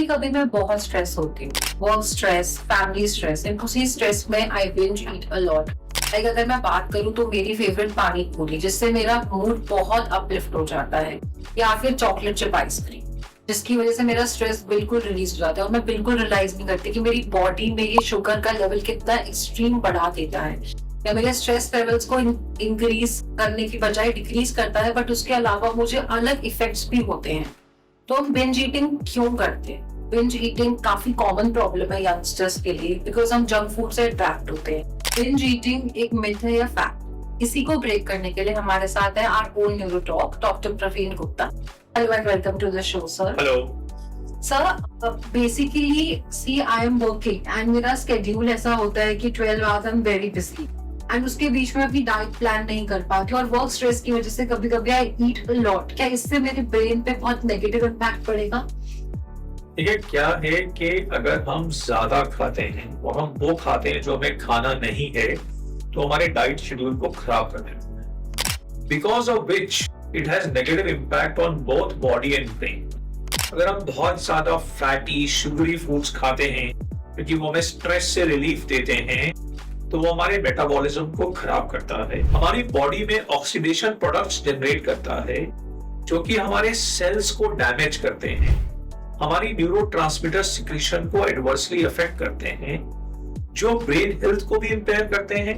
कभी कभी मैं बहुत स्ट्रेस होती हूँ, work stress, family stress, and उसी स्ट्रेस में I binge eat a lot. Like अगर मैं बात करूँ तो मेरी फेवरेट पानी पूरी, जिससे मेरा मूड बहुत अपलिफ्ट हो जाता है, या फिर चॉकलेट चिप आइसक्रीम, जिसकी वजह से मेरा स्ट्रेस बिल्कुल रिलीज हो जाता है और मैं बिल्कुल रियलाइज नहीं करती कि मेरी बॉडी में ये शुगर का लेवल कितना एक्सट्रीम बढ़ा देता है, या मेरे स्ट्रेस लेवल्स को इंक्रीज करने की बजाय डिक्रीज करता है। बट उसके अलावा मुझे अलग इफेक्ट्स भी होते हैं। तो हम बिंज ईटिंग क्यों करते हैं? बिंज ईटिंग काफी कॉमन प्रॉब्लम है यंगस्टर्स के लिए, बिकॉज हम जंक फूड से अट्रैक्ट होते हैं। बिंज ईटिंग एक मिथ है या फैक्ट? इसी को ब्रेक करने के लिए हमारे साथ है our own neuro talk doctor Praveen Gupta. Hello and welcome to the show sir. Hello sir, basically see I am working and मेरा स्केड्यूल ऐसा होता है कि 12 hours I am very busy, and उसके बीच में अपनी डाइट प्लान नहीं कर पाती और वर्क स्ट्रेस की वजह से कभी कभी आई ईट अ लॉट। क्या इससे मेरे ब्रेन पे बहुत नेगेटिव इम्पैक्ट पड़ेगा? ये क्या है कि अगर हम ज्यादा खाते हैं और हम वो खाते हैं जो हमें खाना नहीं है, तो हमारे डाइट शेड्यूल को खराब कर देता है, because of which it has negative impact on both body and brain. अगर हम बहुत ज्यादा फैटी शुगरी फूड्स खाते हैं क्योंकि वो हमें स्ट्रेस से रिलीफ देते हैं, तो वो हमारे मेटाबॉलिज्म को खराब करता है, हमारी बॉडी में ऑक्सीडेशन प्रोडक्ट्स जनरेट करता है जो कि हमारे सेल्स को डैमेज करते हैं, हमारी न्यूरोट्रांसमीटर सिक्रीशन को एडवर्सली अफेक्ट करते हैं, जो ब्रेन हेल्थ को भी इंपेयर करते हैं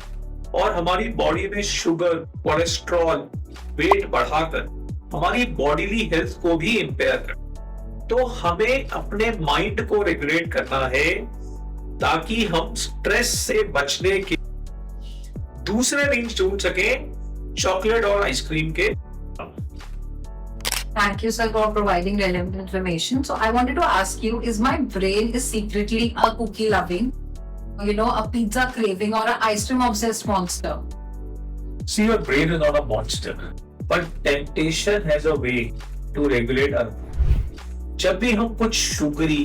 और हमारी बॉडी में शुगर, कोलेस्ट्रॉल, वेट बढ़ाकर हमारी बॉडीली हेल्थ को भी इंपेयर करते हैं। तो हमें अपने माइंड को रेगुलेट करना है ताकि हम स्ट्रेस से बचने के दूसरे मीन्स ढूंढ सके चॉकलेट और आइसक्रीम के। Thank you, sir, for providing relevant information. So I wanted to ask you, is my brain is secretly a cookie loving, a pizza craving or an ice cream obsessed monster? See, your brain is not a monster, but temptation has a way to regulate our mood. जब भी हम कुछ sugary,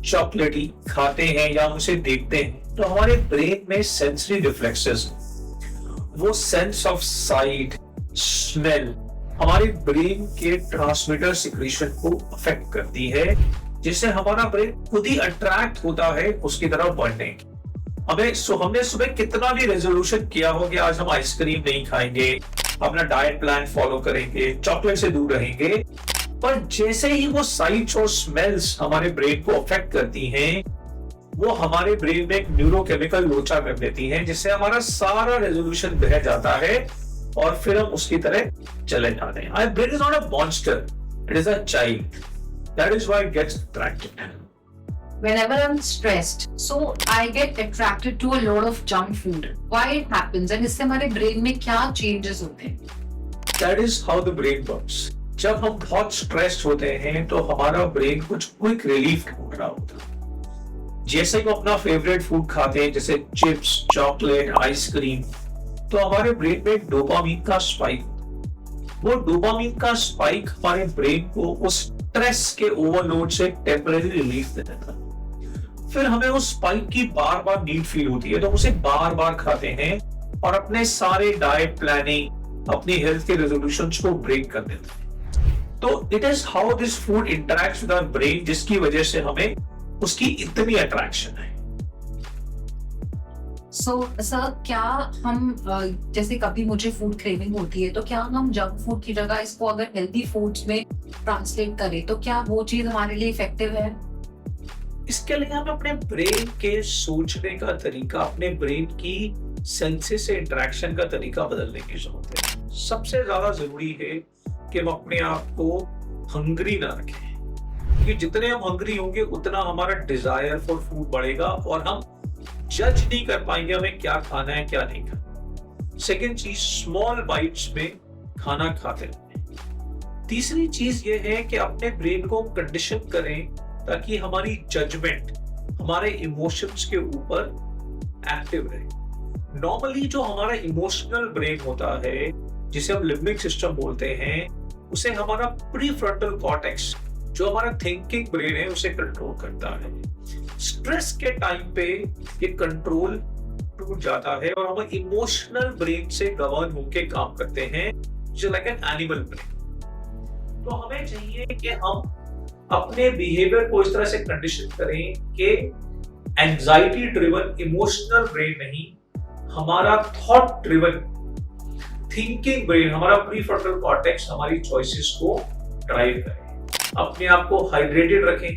चॉकलेटी खाते हैं या उसे देखते हैं, तो हमारे ब्रेन में सेंसरी रिफ्लेक्सेस, वो सेंस ऑफ साइट, स्मेल, हमारे ब्रेन के ट्रांसमीटर सिक्रीशन को अफेक्ट करती है, जिससे हमारा ब्रेन खुद ही अट्रैक्ट होता है उसकी तरफ बढ़ने की। हमने सुबह कितना भी रेजोल्यूशन किया हो कि आज हम आइसक्रीम नहीं खाएंगे, अपना डाइट प्लान फॉलो करेंगे, चॉकलेट से दूर रहेंगे, पर जैसे ही वो साइट्स और स्मेल्स हमारे ब्रेन को अफेक्ट करती हैं, वो हमारे ब्रेन में एक न्यूरोकेमिकल लोचा कर देती हैं, जिससे हमारा सारा रेजोल्यूशन बह जाता है और फिर हम उसकी तरह चले जाते हैं। Our brain is not a monster, it is a child. That is why it gets attracted. Whenever I'm stressed, so I get attracted to a lot of junk food. Why it happens? And इससे हमारे brain में क्या changes होते हैं? That is how the brain works. जब हम बहुत stressed होते हैं तो हमारा ब्रेन कुछ क्विक रिलीफ ढूंढ रहा होता है। जैसे हम अपना फेवरेट फूड खाते हैं, जैसे चिप्स, चॉकलेट, आइसक्रीम, तो हमारे ब्रेन में डोपामीन का स्पाइक, वो डोपामीन का स्पाइक हमारे ब्रेन को उस स्ट्रेस के ओवरलोड से टेम्परेरी रिलीफ दे देता है। फिर हमें उस स्पाइक की बार बार नीड फील होती है, तो उसे बार बार खाते हैं और अपने सारे डाइट प्लानिंग, अपनी हेल्थ के रेजोल्यूशंस को ब्रेक कर देते हैं। तो it is how this food interacts with our brain, जिसकी वजह से हमें उसकी इतनी अट्रैक्शन है। सर, क्या हम जैसे कभी मुझे फूड क्रेविंग होती है, तो क्या हम जंक फूड की जगह इसको अगर हेल्दी फूड्स में ट्रांसलेट करें, तो क्या वो चीज हमारे लिए इफेक्टिव है? इसके लिए हमें अपने ब्रेन के सोचने का तरीका, अपने ब्रेन की सेंसेस से इंटरेक्शन का तरीका बदलने की जरूरत है। सबसे ज्यादा जरूरी है कि हम अपने आप को हंग्री ना रखें, क्योंकि जितने हम हंग्री होंगे उतना हमारा डिजायर फॉर फूड बढ़ेगा और हम जज नहीं कर पाएंगे हमें क्या खाना है क्या नहीं खाना। सेकेंड चीज, स्मॉल बाइट्स में खाना खाते रहें। तीसरी चीज ये है कि अपने ब्रेन को कंडीशन करें ताकि हमारी जजमेंट हमारे इमोशंस के ऊपर एक्टिव रहे। नॉर्मली जो हमारा इमोशनल ब्रेन होता है, जिसे हम लिम्बिक सिस्टम बोलते हैं, उसे हमारा प्रीफ्रंटल कॉर्टेक्स, जो हमारा थिंकिंग ब्रेन है, उसे कंट्रोल करता है। स्ट्रेस के टाइम पे ये कंट्रोल टूट जाता है और हम इमोशनल ब्रेन से गवर्न होकर काम करते हैं, जो लाइक एन एनिमल ब्रेन। तो हमें चाहिए कि हम अपने बिहेवियर को इस तरह से कंडीशन करें कि एंजाइटी ड्रिवन इमोशनल ब्रेन नहीं, हमारा थॉट ड्रिवन थिंकिंग ब्रेन, हमारा प्रीफ्रंटल कॉर्टेक्स हमारी चॉइसेस को ड्राइव करे। अपने आप को हाइड्रेटेड रखें,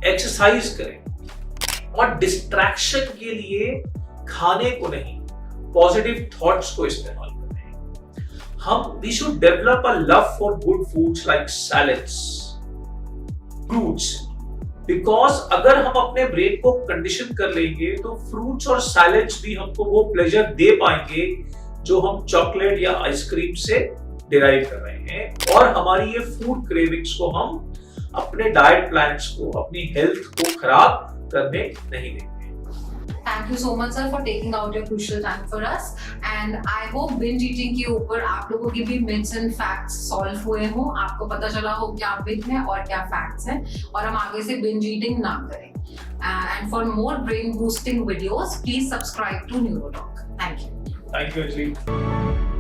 एक्सरसाइज करें और डिस्ट्रैक्शन के लिए खाने को नहीं, पॉजिटिव थॉट्स को इस्तेमाल करें। हम we should develop a love for good foods like salads, fruits, because अगर हम अपने ब्रेन को कंडीशन कर लेंगे तो फ्रूट्स और सैलेड्स भी हमको वो प्लेजर दे पाएंगे जो हम चॉकलेट या आइसक्रीम से डिराइव कर रहे हैं, और हमारी ये फूड क्रेविंग्स को हम अपने डाइट प्लान्स को, अपनी हेल्थ को खराब करने नहीं देंगे। Thank you so much sir for taking out your crucial time for us, and I hope binge eating के ऊपर आप लोगों की भी myths and facts solve हुए हो, आपको पता चला हो क्या myth है और क्या facts है, और हम आगे से binge eating ना करें। And for more brain boosting videos, please subscribe to NeuroTalk. Thank you. Thank you, Anjali.